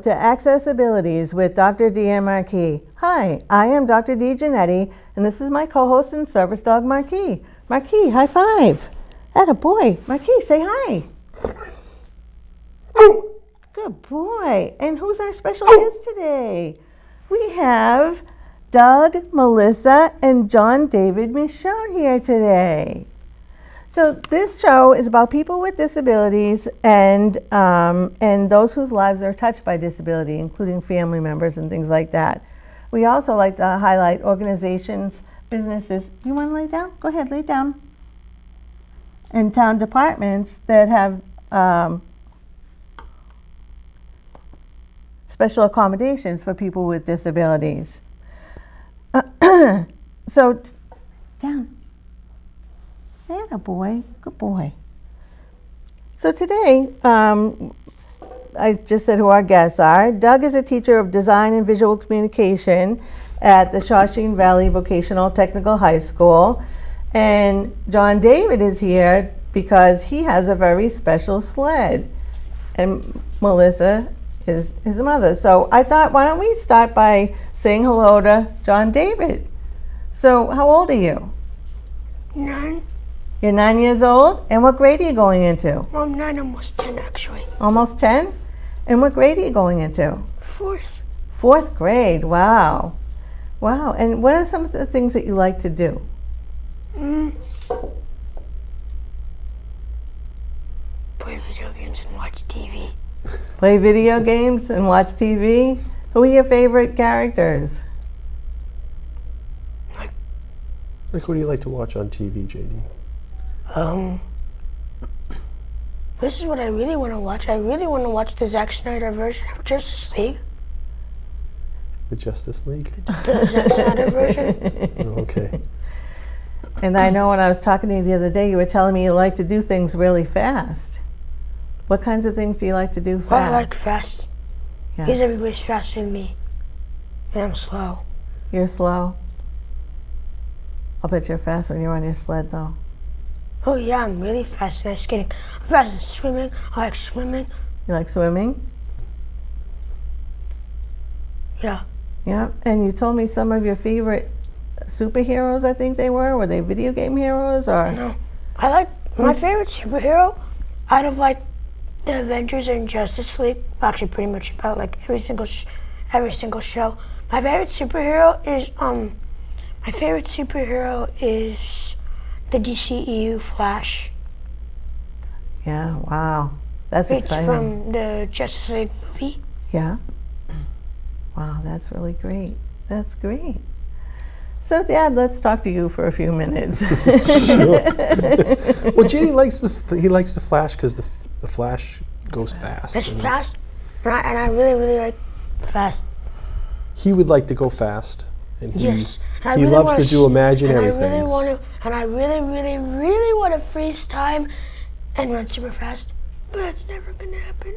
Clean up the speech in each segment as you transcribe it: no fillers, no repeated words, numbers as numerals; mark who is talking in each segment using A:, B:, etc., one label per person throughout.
A: to Accessibilities with Dr. Deanne Marquis. Hi, I am Dr. Dee Giannetti, and this is my co-host and service dog, Marquis. Marquis, high five. Atta boy. Marquis, say hi. Good boy. And who's our special guest today? We have Doug, Melissa, and John David Michaud here today. So this show is about people with disabilities and those whose lives are touched by disability, including family members and things like that. We also like to highlight organizations, businesses. You want to lay down? Go ahead, lay down. And town departments that have special accommodations for people with disabilities. So, down. Atta boy, good boy. So today, I just said who our guests are. Doug is a teacher of design and visual communication at the Shawshene Valley Vocational Technical High School. And John David is here because he has a very special sled. And Melissa is his mother. So I thought, why don't we start by saying hello to John David. So how old are you?
B: 9.
A: You're 9 years old? And what grade are you going into?
B: I'm 9, almost 10 actually.
A: Almost 10? And what grade are you going into?
B: 4th.
A: 4th grade, wow. Wow, and what are some of the things that you like to do?
B: Play video games and watch TV.
A: Play video games and watch TV? Who are your favorite characters?
C: Like, what do you like to watch on TV, JD?
B: This is what I really want to watch. I really want to watch the Zack Snyder version of Justice League.
C: The Justice League?
B: The Zack Snyder version.
C: Oh, okay.
A: And I know when I was talking to you the other day, you were telling me you like to do things really fast. What kinds of things do you like to do fast?
B: Well, I like fast.
A: Yeah.
B: Because everybody's faster than me. And I'm slow.
A: You're slow? I'll bet you're fast when you're on your sled, though.
B: Oh yeah, I'm really fast at skating. I'm fast at swimming. I like swimming.
A: You like swimming?
B: Yeah.
A: Yeah, and you told me some of your favorite superheroes, I think they were. Were they video game heroes or?
B: No. I like my favorite superhero out of like the Avengers and Justice League. Actually, pretty much about like every single show. My favorite superhero is the DCEU Flash.
A: Yeah, wow. That's
B: It's
A: exciting.
B: from the Justice League movie.
A: Yeah. Wow, that's really great. That's great. So, Dad, let's talk to you for a few minutes.
C: Sure. Well, JD likes the Flash because the Flash goes fast.
B: It's fast, and I really, really like fast.
C: He would like to go fast. And
B: Yes. And I
C: he
B: really
C: loves
B: wanna
C: to do imaginary
B: and I really
C: things.
B: really want to freeze time and run super fast. But that's never gonna happen.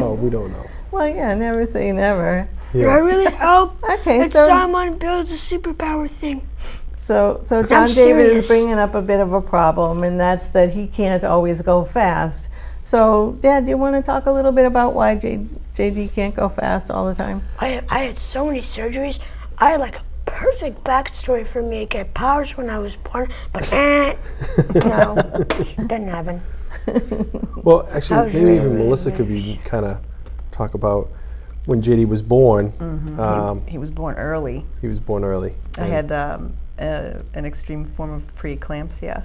C: Oh, we don't know.
A: Well, yeah, never say never.
B: But I really hope
A: Okay,
B: that
A: so
B: someone builds a superpower thing.
A: John David
B: serious.
A: is bringing up a bit of a problem, and that's that he can't always go fast. So, Dad, do you want to talk a little bit about why JD can't go fast all the time?
B: I had so many surgeries. I had like a perfect backstory for me to get powers when I was born, but no, didn't happen.
C: Well, actually,
B: was
C: maybe
B: really,
C: even
B: really
C: Melissa could
B: nice.
C: kind of talk about when JD was born.
D: He was born early.
C: He was born early.
D: I had an extreme form of preeclampsia,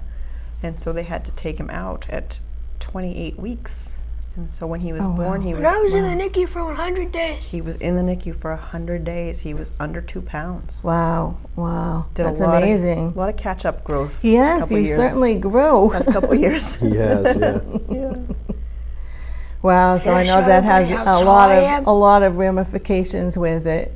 D: and so they had to take him out at 28 weeks. And so when he was born, he was.
B: And I was in the NICU for 100 days.
D: He was in the NICU for 100 days. He was under 2 pounds.
A: Wow, that's
D: a
A: amazing.
D: lot of catch-up growth.
A: Yes,
D: couple
A: you
D: years.
A: certainly grew.
D: Last couple of years.
C: He has, yeah.
D: Yeah.
A: Wow, so
B: Can I
A: I know
B: show
A: that has
B: everybody how tall I am?
A: a lot of ramifications with it.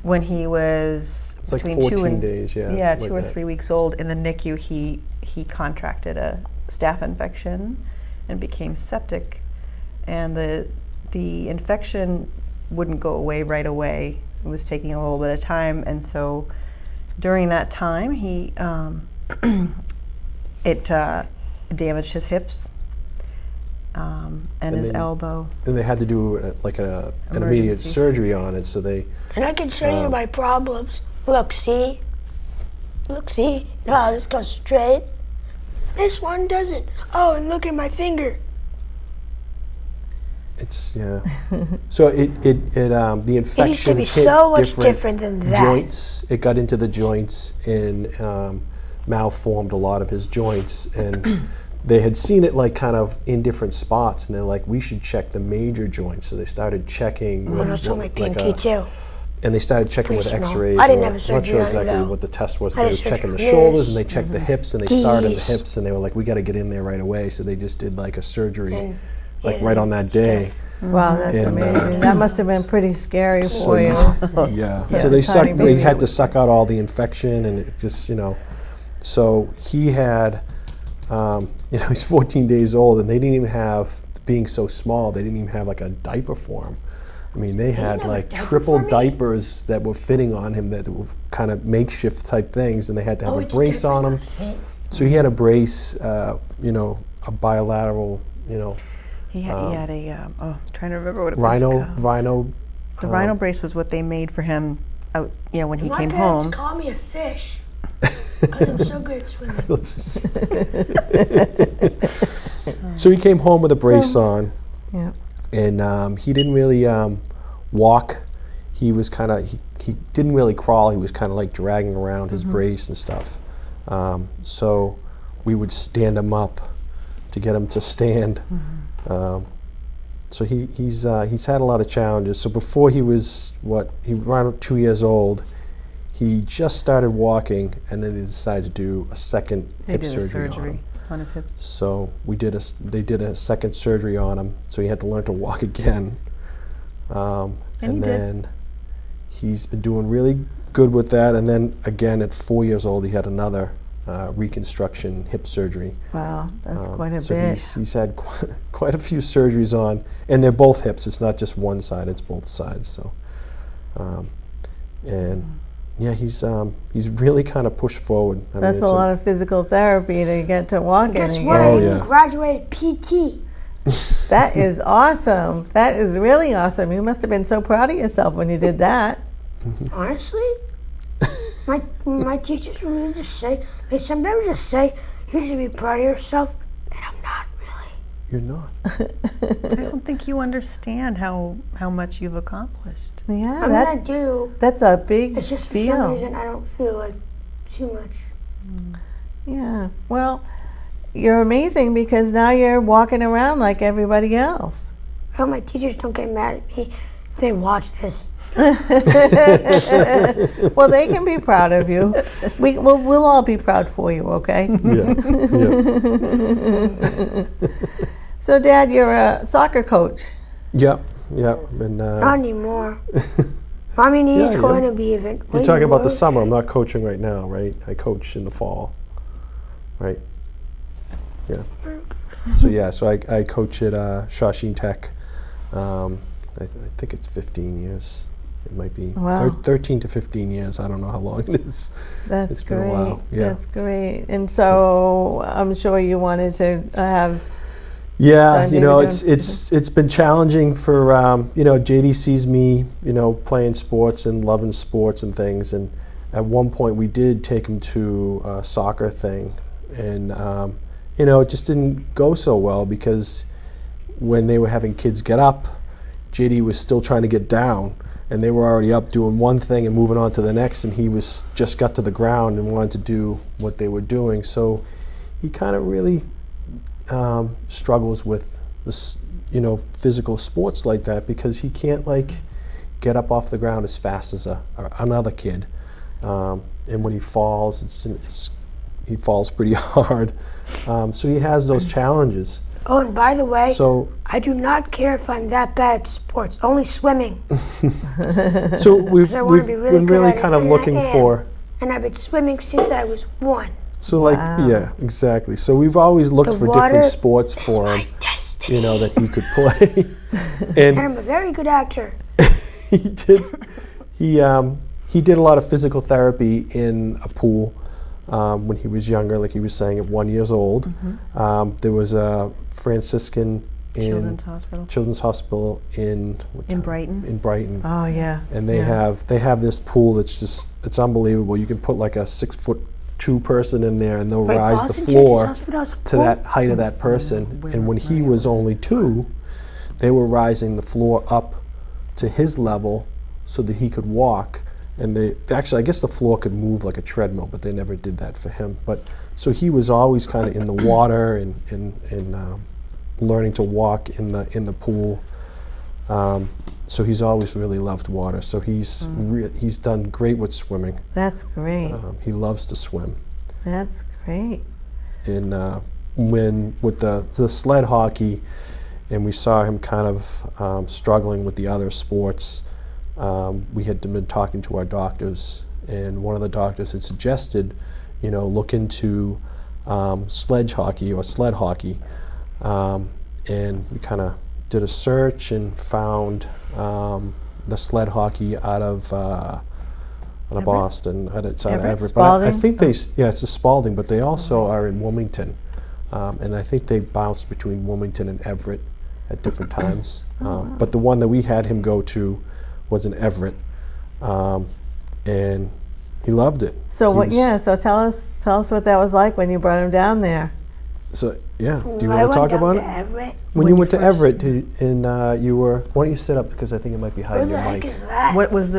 D: When he was
C: It's like
D: between
C: 14 days, yeah.
D: Yeah,
C: something
D: 2 or
C: like that.
D: 3 weeks old in the NICU, he contracted a staph infection and became septic, and the infection wouldn't go away right away. It was taking a little bit of time, and so during that time, he it damaged his hips. and his
C: then-
D: elbow.
C: And they had to do an immediate
D: Emergency
C: surgery on it, so they.
B: And I can show you my problems. Look, see? Look, see? No, this goes straight. This one doesn't. Oh, and look at my finger.
C: It's So the infection
B: It used to be
C: hit
B: so much different than that.
C: joints. It got into the joints and malformed a lot of his joints, and they had seen it like kind of in different spots, and they're like, we should check the major joints. So they started checking.
B: And also my pinky, too.
C: And they started checking with
B: pretty small.
C: X-rays.
B: I didn't
C: or-
B: have a
C: I'm not
B: surgery
C: sure
B: on it,
C: exactly
B: though.
C: what the test was.
B: I
C: They
B: had
C: were
B: a
C: checking the
B: surgery on
C: shoulders
B: this.
C: and they checked the hips, and they started the
B: These.
C: hips, and they were like, we got to get in there right away. So they just did like a surgery,
B: And-
C: like
B: and
C: right on that day.
B: stuff.
A: Wow, that's
C: And,
A: amazing. That must have been pretty scary
C: So
A: for you.
C: yeah.
A: Yeah,
C: So they
A: tiny
C: sucked. They
A: baby.
C: had to suck out all the infection, and it just So he had, he's 14 days old, and they didn't even have, being so small, they didn't even have like a diaper for him. I mean, they had
B: didn't have a
C: like
B: diaper
C: triple
B: for me?
C: diapers that were fitting on him that were kind of makeshift type things, and they had to have
B: Oh,
C: a
B: it
C: brace
B: didn't
C: on him.
B: fit.
C: So he had a brace, a bilateral,
D: He had a trying to remember what it was
C: rhino,
D: called.
C: rhino.
D: The rhino brace was what they made for him out, when he
B: My
D: came
B: parents
D: home.
B: call me a fish. Because I'm so good at swimming.
C: So he came home with a brace on.
A: Yeah.
C: And he didn't really walk. He was kind of, he didn't really crawl. He was kind of like dragging around his brace and stuff. So we would stand him up to get him to stand. So he's had a lot of challenges. So before he was around 2 years old, he just started walking, and then they decided to do a second
D: They
C: hip
D: did a
C: surgery on him.
D: surgery on his hips.
C: So they did a second surgery on him, so he had to learn to walk again.
D: And he did.
C: then he's been doing really good with that. And then again, at 4 years old, he had another reconstruction hip surgery.
A: Wow, that's quite a
C: So
A: bit.
C: he's had quite a few surgeries on, and they're both hips. It's not just one side; it's both sides. So, and yeah, he's really kind of pushed forward. I mean,
A: That's a
C: it's
A: lot of physical therapy to get to walking
B: Guess
A: again.
B: what?
C: Oh,
B: I even
C: yeah.
B: graduated PT.
A: That is awesome. That is really awesome. You must have been so proud of yourself when you did that.
B: Honestly, my teachers really just say, they sometimes just say, you should be proud of yourself, and I'm not really.
C: You're not.
D: I don't think you understand how much you've accomplished.
B: I mean,
A: Yeah,
B: I do.
A: that's a big
B: It's just for some
A: deal.
B: reason I don't feel like too much.
A: Yeah. Well, you're amazing because now you're walking around like everybody else.
B: I hope my teachers don't get mad at me if they watch this.
A: Well, they can be proud of you. We'll all be proud for you, okay?
C: Yeah.
A: So, Dad, you're a soccer coach.
C: Yeah. Yeah. And
B: Not anymore. Mommy needs
C: Yeah,
B: going
C: yeah.
B: to be even.
C: you're talking about the summer. I'm not coaching right now, right? I coach in the fall, right? Yeah. So I coach at Shawsheen Tech. I think it's 15 years. It might be
A: Wow.
C: 13 to 15 years. I don't know how long it is.
A: That's
C: It's
A: great.
C: been a while, yeah.
A: That's great. And so I'm sure you wanted to have.
C: Yeah,
A: Done
C: you know,
A: David
C: it's been challenging for JD sees me, playing sports and loving sports and things, and at one point we did take him to a soccer thing, and it just didn't go so well because when they were having kids get up, JD was still trying to get down, and they were already up doing one thing and moving on to the next, and he was just got to the ground and wanted to do what they were doing, so he kind of really struggles with this, physical sports like that because he can't get up off the ground as fast as another kid, and when he falls, he falls pretty hard. So he has those challenges.
B: Oh, and by the way,
C: So
B: I do not care if I'm that bad at sports. Only swimming.
C: so we've
B: I wanna be really
C: been
B: good
C: really
B: at it,
C: kind of
B: and I
C: looking
B: am.
C: for.
B: And I've been swimming since I was 1.
C: So
A: Wow.
C: yeah, exactly. So we've always looked
B: The
C: for
B: water
C: different sports
B: is
C: for
B: my
C: him,
B: destiny.
C: that he could play. And
B: And I'm a very good actor.
C: he did he did a lot of physical therapy in a pool when he was younger, like he was saying, at 1 year old. There was a Franciscan
D: Children's Hospital.
C: Children's Hospital in what
D: In
C: town?
D: Brighton.
C: In Brighton.
A: Oh yeah.
C: And they have this pool that's just, it's unbelievable. You can put like a 6'2" person in there, and they'll
B: Wait,
C: rise the
B: Boston
C: floor
B: Children's Hospital has a
C: to
B: pool?
C: that height of that person. And when he was only 2, they were rising the floor up to his level so that he could walk. And they actually, I guess the floor could move like a treadmill, but they never did that for him. But so he was always kind of in the water and learning to walk in the pool. So he's always really loved water. So he's done great with swimming.
A: That's great.
C: He loves to swim.
A: That's great.
C: And when with the sled hockey, and we saw him kind of struggling with the other sports, we had been talking to our doctors, and one of the doctors had suggested, look into sledge hockey or sled hockey. And we kind of did a search and found the sled hockey out of Boston. It's out of
A: Everett?
C: Everett. But I
A: Spalding?
C: think it's a Spalding, but they also are in Wilmington. And I think they bounced between Wilmington and Everett at different times. But the one that we had him go to was in Everett. And he loved it.
A: So
C: He
A: what?
C: was-
A: Yeah. So tell us what that was like when you brought him down there.
C: So, yeah. Do you
B: I
C: want to talk
B: went
C: about
B: down
C: it?
B: to Everett.
C: When you went to
A: first-
C: Everett, and you were, why don't you sit up, because I think it might be
B: Where
C: hiding
B: the
C: your
B: heck
C: mic.
B: is that?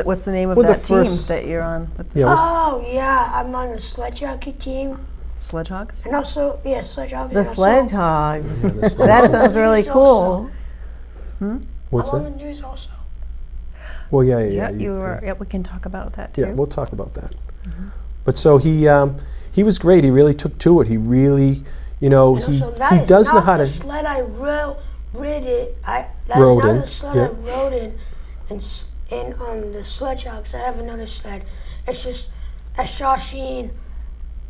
D: What's the name of
C: Well, the
D: that team
C: first-
D: that you're on? With the
C: Yeah, what's-
B: Oh yeah, I'm on the sledge hockey team,
D: Sledge Hogs?
B: and also sledge hockey.
A: The
B: and also-
A: sledge hogs.
C: Yeah, the sled
A: That
C: hogs.
A: sounds really
B: News
A: cool.
B: also.
C: What's
B: I'm on
C: that?
B: the news also.
C: Well, yeah.
D: Yeah, we can talk about that too.
C: Yeah, we'll talk about that. But so he was great. He really took to it. He really,
B: And also, that
C: he
B: is
C: does know
B: not
C: how
B: the
C: to.
B: sled I rid it. That's
C: Rode
B: not
C: in,
B: the sled
C: yeah.
B: I rode in. And the sledge hogs, I have another sled. It's just at Shawsheen,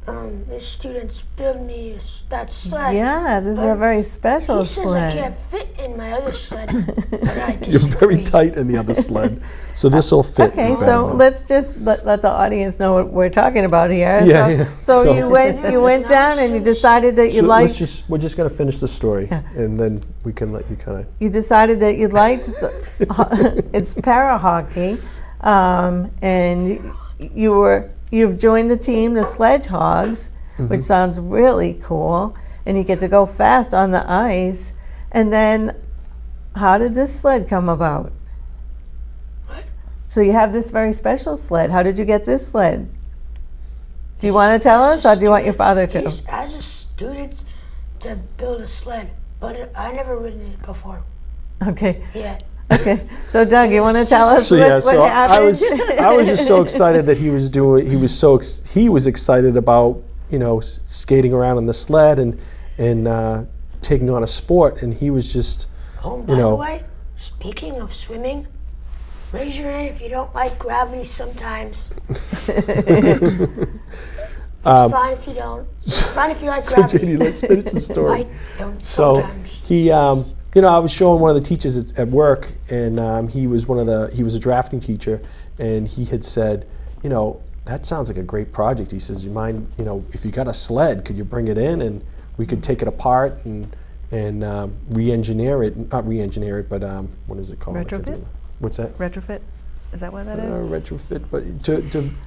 B: the students build me that sled.
A: Yeah, this is a
B: But
A: very special
B: He says I
A: sled.
B: can't fit in my other sled. But I
C: You're very
B: disagree.
C: tight in the other sled, so this will fit.
A: Okay,
C: you
A: so
C: better.
A: let's just let the audience know what we're talking about here.
C: Yeah,
A: so,
C: yeah.
A: so
C: So-
A: you went down and you decided that you
C: So
A: liked
C: we're just gonna finish the story,
A: Yeah.
C: and then we can let you kind of.
A: you decided that you liked it's para hockey, and you've joined the team, the Sledge Hogs, which sounds really cool, and you get to go fast on the ice. And then, how did this sled come about? So you have this very special sled. How did you get this sled? Do you want to tell us, or do you want your father to?
B: He's as a student to build a sled, but I never ridden it before.
A: Okay.
B: Yeah.
A: Okay. So Doug, you want to tell us
C: So
A: what,
C: yeah,
A: what
C: so
A: happened?
C: I was just so excited that he was doing. He was excited about skating around on the sled and taking on a sport, and he was just
B: Oh, by the way, speaking of swimming, raise your hand if you don't like gravity sometimes. It's fine if you don't. It's fine if you like
C: so
B: gravity.
C: JD, let's finish the story.
B: I don't
C: So
B: sometimes.
C: he, I was showing one of the teachers at work, and he was a drafting teacher, and he had said, that sounds like a great project. He says, you mind, if you got a sled, could you bring it in and we could take it apart and re-engineer it, not re-engineer it, but what is it called?
D: Retrofit?
C: What's that?
D: Retrofit? Is that what that is?
C: Retrofit, but to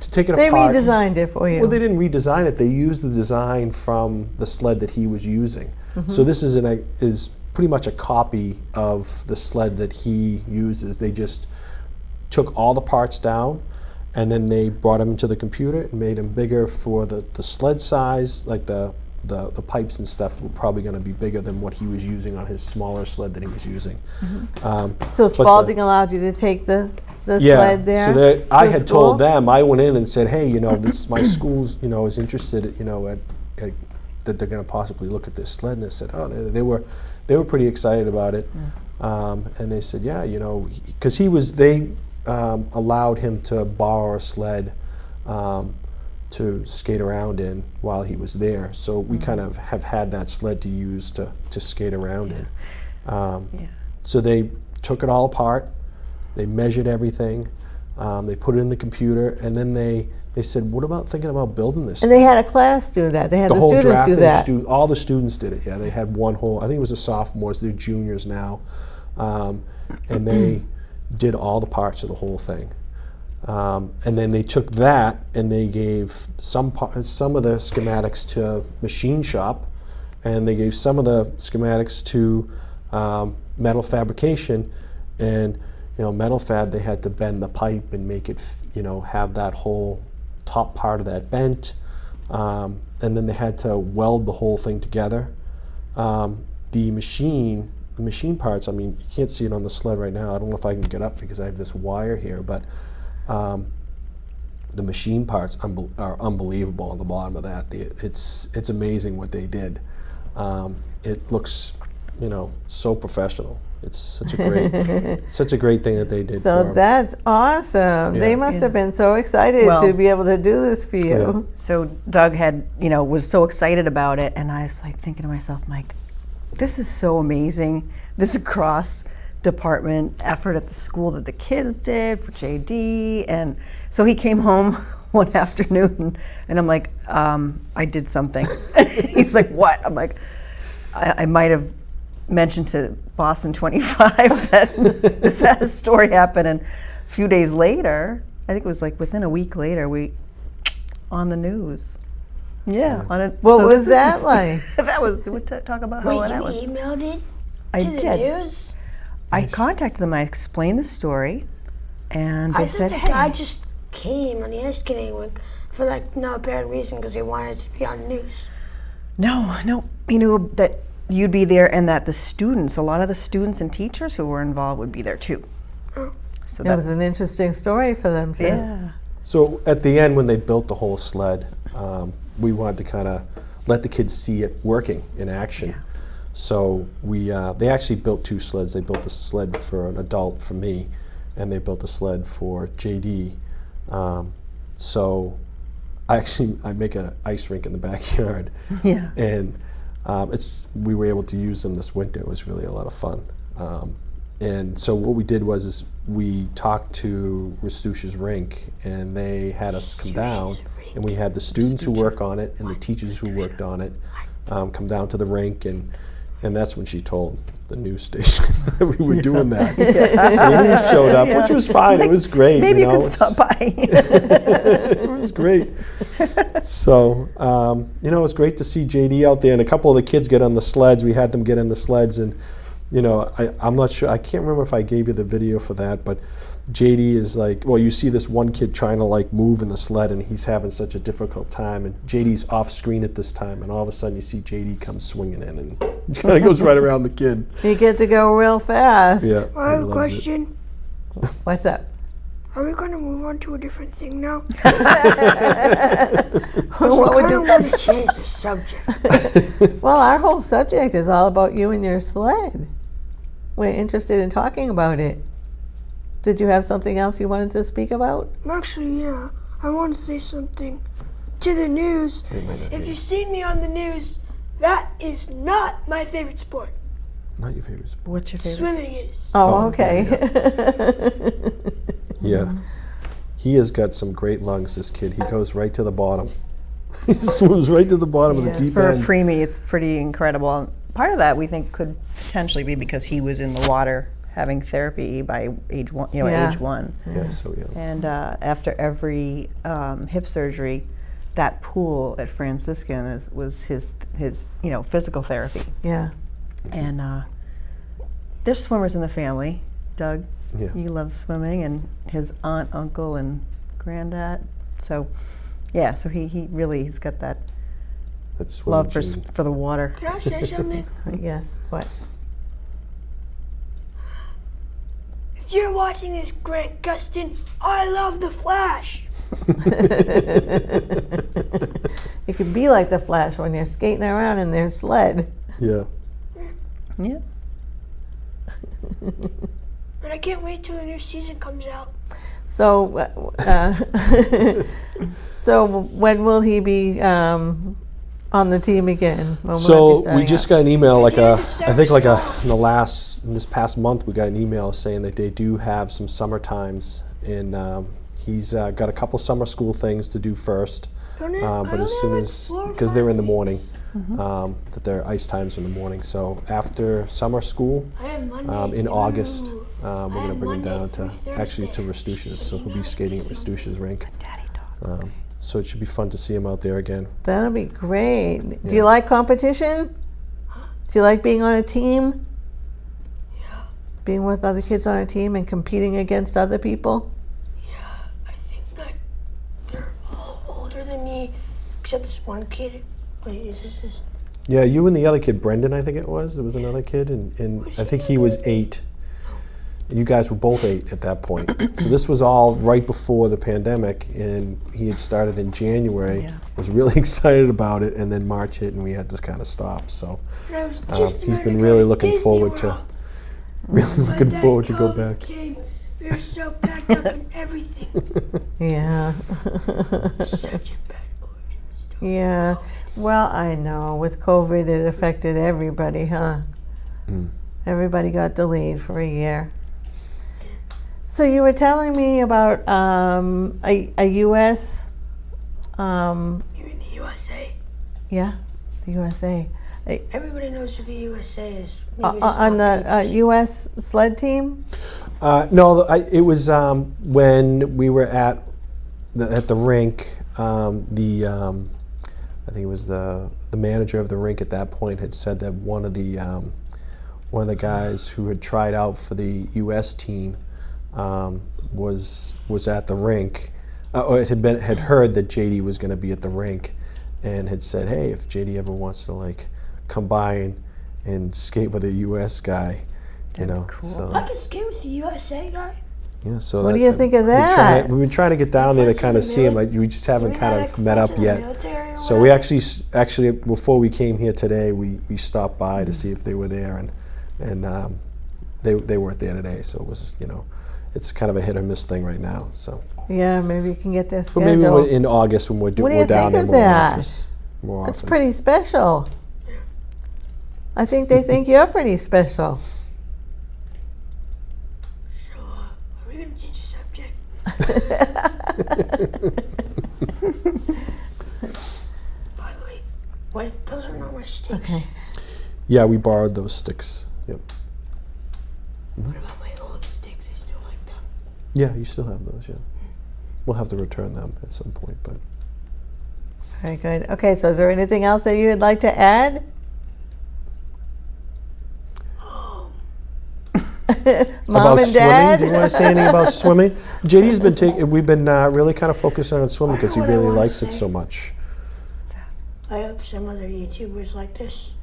C: take it
A: They
C: apart.
A: redesigned it for you.
C: Well, they didn't redesign it. They used the design from the sled that he was using. So this is pretty much a copy of the sled that he uses. They just took all the parts down, and then they brought them into the computer and made them bigger for the sled size. Like the pipes and stuff were probably going to be bigger than what he was using on his smaller sled that he was using.
A: So
C: but
A: Spalding allowed you to take the
C: Yeah,
A: sled there?
C: so that I
A: to
C: had
A: school?
C: told them, I went in and said, hey, this my school's, is interested, at that they're going to possibly look at this sled, and they said, oh, they were pretty excited about it, and they said, yeah, because they allowed him to borrow a sled to skate around in while he was there, so we kind of have had that sled to use to skate around in.
D: Yeah.
C: So they took it all apart. They measured everything. They put it in the computer, and then they said, "What about thinking about building this?"
A: And they had a class do that. They had
C: the
A: the
C: whole
A: students do
C: drafting,
A: that.
C: all the students did it. Yeah, they had one whole. I think it was the sophomores. They're juniors now, and they did all the parts of the whole thing. And then they took that and they gave some of the schematics to machine shop, and they gave some of the schematics to metal fabrication. And metal fab, they had to bend the pipe and make it, have that whole top part of that bent, and then they had to weld the whole thing together. The machine parts, I mean, you can't see it on the sled right now. I don't know if I can get up because I have this wire here, but the machine parts are unbelievable on the bottom of that. It's amazing what they did. It looks, so professional. It's such a great thing that they did.
A: So
C: for 'em.
A: that's awesome. They
C: Yeah.
A: must have been so excited
D: Well-
A: to be able to do this for you.
C: Yeah.
D: So Doug had, was so excited about it, and I was like thinking to myself, Mike, this is so amazing. This cross department effort at the school that the kids did for JD. And so he came home one afternoon, and I'm like, I did something. He's like, what? I'm like, I might have mentioned to Boston 25 that this story happened, and a few days later, I think it was like within a week later, we on the news. Yeah. On it.
A: What
D: So
A: was
D: this
A: that
D: is-
A: like?
D: That was. We talk about
B: Wait,
D: how
B: you
D: that was.
B: emailed it
D: I
B: to the
D: did.
B: news?
D: I contacted them. I explained the story, and they
B: I
D: said,
B: thought the guy
D: "Hey,
B: just came on the ice skating rink for no apparent reason because he wanted to be on the news.
D: no, he knew that you'd be there, and that a lot of the students and teachers who were involved would be there too." So
A: It was an interesting story for them too.
D: yeah.
C: So at the end, when they built the whole sled, we wanted to kind of let the kids see it working in action. So they actually built two sleds. They built a sled for an adult for me, and they built a sled for JD. So I make an ice rink in the backyard,
D: Yeah.
C: and we were able to use them this winter. It was really a lot of fun. And so what we did was we talked to Restouche's rink, and they had us come down, and we had the students who work on it and the teachers who worked on it come down to the rink, and that's when she told the news station that we were doing that. So the news showed up, which was fine. It was great.
D: Maybe you could
C: it's-
D: stop by.
C: it was great. So, it was great to see JD out there, and a couple of the kids get on the sleds. We had them get in the sleds, and, I'm not sure, I can't remember if I gave you the video for that, but JD is like, you see this one kid trying to move in the sled, and he's having such a difficult time, and JD's off screen at this time, and all of a sudden you see JD come swinging in, and he kind of goes right around the kid.
A: You get to go real fast.
C: Yeah.
B: I have
C: he
B: a
C: loves it.
B: question.
A: What's up?
B: Are we going to move on to a different thing now?
A: What
B: I
A: would
B: kind
A: you?
B: of want to change the subject.
A: Well, our whole subject is all about you and your sled. We're interested in talking about it. Did you have something else you wanted to speak about?
B: Actually, yeah. I want to say something to the news. If you've seen me on the news, that is not my favorite sport.
C: Not your favorite sport.
D: What's your favorite?
B: Swimming is.
A: Oh,
C: Oh,
A: okay.
C: Yeah. He has got some great lungs, this kid. He goes right to the bottom. He swims right to the bottom of the deep
D: For
C: end.
D: a preemie, it's pretty incredible. And part of that we think could potentially be because he was in the water having therapy by age one.
A: Yeah.
D: Age one.
C: Yeah, so yeah.
D: And after every hip surgery, that pool at Franciscan was his physical therapy.
A: Yeah.
D: And there's swimmers in the family. Doug,
C: Yeah.
D: he loves swimming, and his aunt, uncle, and granddad. So, yeah, so he's got that
C: That's
D: love for the water.
B: Can I say something?
A: Yes. What?
B: If you're watching this, Grant Gustin, I love The Flash.
A: You could be like the Flash when you're skating around in their sled.
C: Yeah.
D: Yeah.
B: And I can't wait till the new season comes out.
A: So, so when will he be on the team again? When will that be
C: So we
A: starting
C: just
A: up?
C: got an email, in this past month, we got an email saying that they do have some summer times and he's got a couple summer school things to do first. But as soon as, because they're in the morning, that their ice times in the morning. So after summer school, in August, we're going to bring him down to Restucia's. So he'll be skating at Restucia's rink. So it should be fun to see him out there again.
A: That'll be great. Do you like competition? Do you like being on a team?
B: Yeah.
A: Being with other kids on a team and competing against other people?
B: Yeah, I think that they're all older than me, except this one kid. Wait, is this?
C: Yeah, you and the other kid, Brendan, I think it was. There was another kid, and I think he was 8. And you guys were both 8 at that point. So this was all right before the pandemic, and he had started in January.
D: Yeah.
C: Was really excited about it, and then March hit, and we had to kind of stop. So he's been really looking forward to go back.
B: We were so packed up in everything.
A: Yeah.
B: Such a bad origin story.
A: Yeah. Well, I know. With COVID, it affected everybody, huh? Everybody got delayed for a year. So you were telling me about a U.S.
B: You're in the USA.
A: Yeah, the USA.
B: Everybody knows who the USA is.
A: On the U.S. sled team?
C: No, it was when we were at the rink. I think it was the manager of the rink at that point had said that one of the guys who had tried out for the U.S. team was at the rink, or had heard that JD was going to be at the rink, and had said, "Hey, if JD ever wants to like come by and skate with a U.S. guy, you know."
D: Cool.
C: So,
B: I can skate with the USA guy.
C: yeah. So
A: What do you think of that?
C: We've been trying to get down there to kind of see him. We just haven't kind of met up yet. So we actually before we came here today, we stopped by to see if they were there, and they weren't there today. So it was, it's kind of a hit or miss thing right now. So.
A: Yeah, maybe you can get their
C: But
A: schedule.
C: maybe in August when we're
A: What do
C: down
A: you
C: there
A: think of
C: more
A: that?
C: often.
A: That's pretty special. I think they think you're pretty special.
B: So, are we going to change the subject? By the way, those are not my sticks.
A: Okay.
C: Yeah, we borrowed those sticks. Yep.
B: What about my old sticks? I still like them.
C: Yeah, you still have those. Yeah. We'll have to return them at some point, but.
A: Very good. Okay, so is there anything else that you would like to add? Mom and Dad?
C: Swimming? Do you want to say anything about swimming? JD's been we've been really kind of focusing on swimming because he really likes it so much.
B: I hope some other YouTubers like this.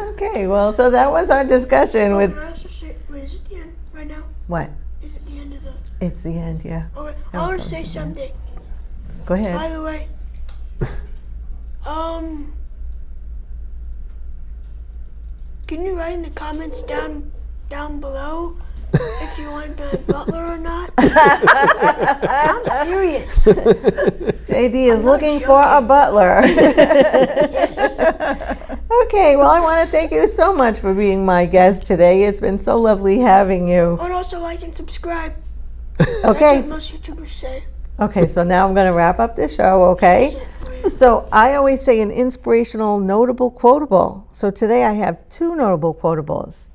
A: Okay, well, so that was our discussion with.
B: Can I also say, wait, is it the end right now?
A: What?
B: Is it the end of the?
A: It's the end, yeah.
B: Okay, I want to say something.
A: Go
B: By
A: ahead.
B: the way, can you write in the comments down below if you want my butler or not? I'm serious.
A: JD is looking for a butler. Okay, well, I want to thank you so much for being my guest today. It's been so lovely having you.
B: And also like and subscribe.
A: Okay.
B: That's what most YouTubers say.
A: Okay, so now I'm going to wrap up the show, okay?
B: That's it for you.
A: So I always say an inspirational, notable quotable. So today I have 2 notable quotables.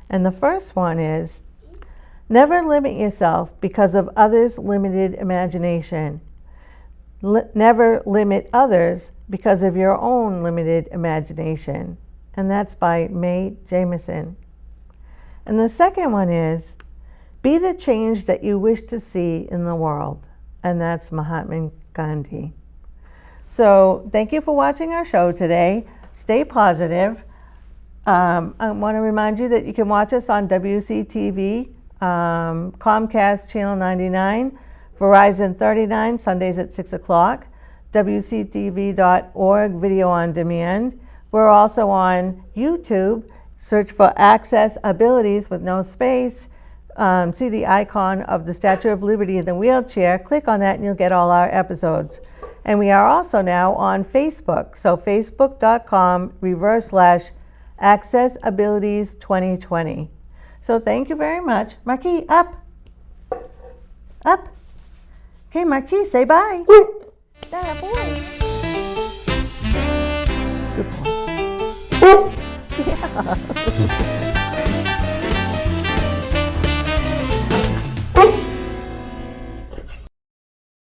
A: And the first one is, never limit yourself because of others' limited imagination. Never limit others because of your own limited imagination. And that's by Mae Jemison. And the second one is, be the change that you wish to see in the world. And that's Mahatma Gandhi. So thank you for watching our show today. Stay positive. I want to remind you that you can watch us on WCTV, Comcast Channel 99, Verizon 39, Sundays at 6 o'clock, WCTV.org, video on demand. We're also on YouTube. Search for Access Abilities with no space. See the icon of the Statue of Liberty in the wheelchair. Click on that and you'll get all our episodes. And we are also now on Facebook. So facebook.com/Access Access Abilities 2020. So thank you very much. Marquis, up. Up. Okay, Marquis, say bye. That boy. Good boy. Yeah.